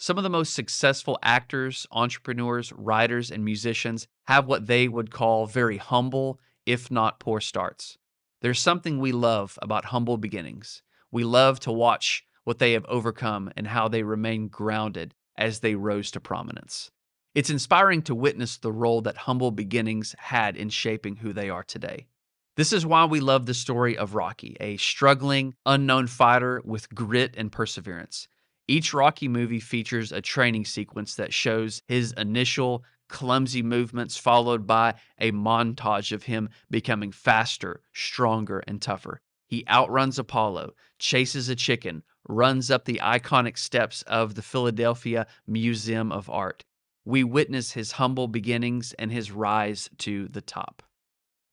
Some of the most successful actors, entrepreneurs, writers, and musicians have what they would call very humble, if not poor starts. There's something we love about humble beginnings. We love to watch what they have overcome and how they remain grounded as they rose to prominence. It's inspiring to witness the role that humble beginnings had in shaping who they are today. This is why we love the story of Rocky, a struggling, unknown fighter with grit and perseverance. Each Rocky movie features a training sequence that shows his initial clumsy movements, followed by a montage of him becoming faster, stronger, and tougher. He outruns Apollo, chases a chicken, runs up the iconic steps of the Philadelphia Museum of Art. We witness his humble beginnings and his rise to the top.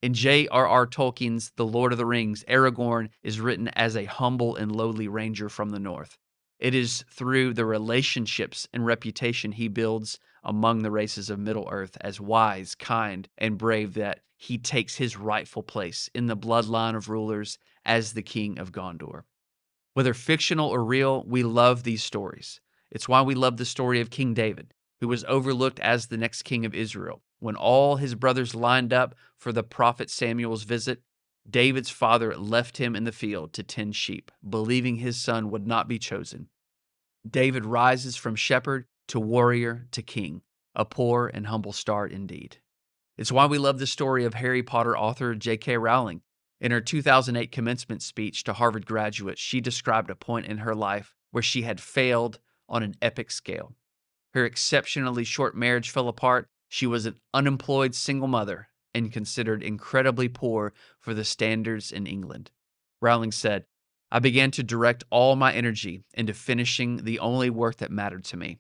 In J.R.R. Tolkien's The Lord of the Rings, Aragorn is written as a humble and lowly ranger from the north. It is through the relationships and reputation he builds among the races of Middle-earth as wise, kind, and brave that he takes his rightful place in the bloodline of rulers as the king of Gondor. Whether fictional or real, we love these stories. It's why we love the story of King David, who was overlooked as the next king of Israel. When all his brothers lined up for the prophet Samuel's visit, David's father left him in the field to tend sheep, believing his son would not be chosen. David rises from shepherd to warrior to king, a poor and humble start indeed. It's why we love the story of Harry Potter author J.K. Rowling. In her 2008 commencement speech to Harvard graduates, she described a point in her life where she had failed on an epic scale. Her exceptionally short marriage fell apart. She was an unemployed single mother and considered incredibly poor for the standards in England. Rowling said, "I began to direct all my energy into finishing the only work that mattered to me.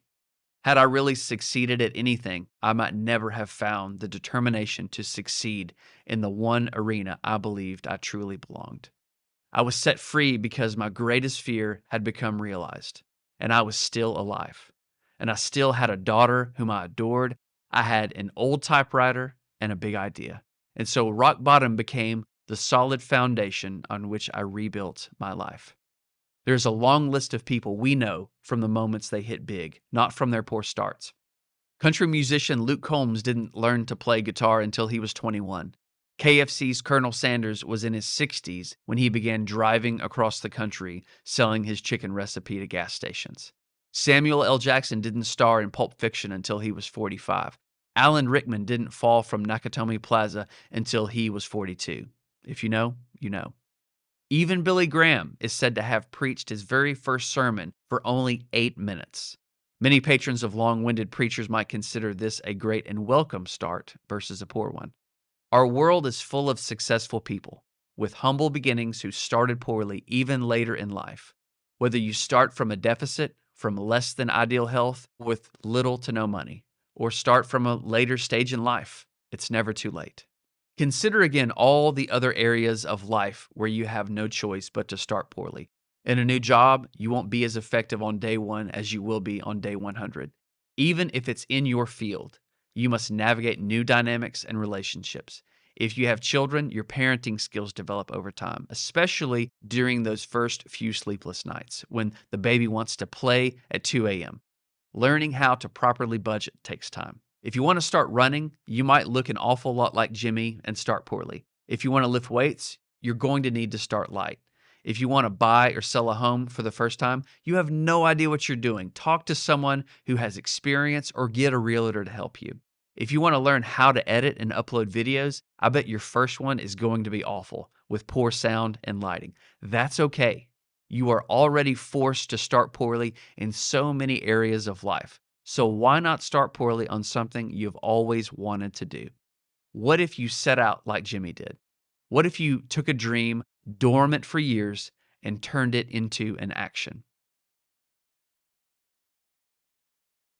Had I really succeeded at anything, I might never have found the determination to succeed in the one arena I believed I truly belonged. I was set free because my greatest fear had become realized, and I was still alive. And I still had a daughter whom I adored. I had an old typewriter and a big idea. And so rock bottom became the solid foundation on which I rebuilt my life." There's a long list of people we know from the moments they hit big, not from their poor starts. Country musician Luke Combs didn't learn to play guitar until he was 21. KFC's Colonel Sanders was in his 60s when he began driving across the country selling his chicken recipe to gas stations. Samuel L. Jackson didn't star in Pulp Fiction until he was 45. Alan Rickman didn't fall from Nakatomi Plaza until he was 42. If you know, you know. Even Billy Graham is said to have preached his very first sermon for only 8 minutes. Many patrons of long-winded preachers might consider this a great and welcome start versus a poor one. Our world is full of successful people with humble beginnings who started poorly even later in life. Whether you start from a deficit, from less than ideal health, with little to no money, or start from a later stage in life, it's never too late. Consider again all the other areas of life where you have no choice but to start poorly. In a new job, you won't be as effective on day 1 as you will be on day 100. Even if it's in your field, you must navigate new dynamics and relationships. If you have children, your parenting skills develop over time, especially during those first few sleepless nights when the baby wants to play at 2 a.m. Learning how to properly budget takes time. If you want to start running, you might look an awful lot like Jimmy and start poorly. If you want to lift weights, you're going to need to start light. If you want to buy or sell a home for the first time, you have no idea what you're doing. Talk to someone who has experience or get a realtor to help you. If you want to learn how to edit and upload videos, I bet your first one is going to be awful with poor sound and lighting. That's okay. You are already forced to start poorly in so many areas of life. So why not start poorly on something you've always wanted to do? What if you set out like Jimmy did? What if you took a dream dormant for years and turned it into an action?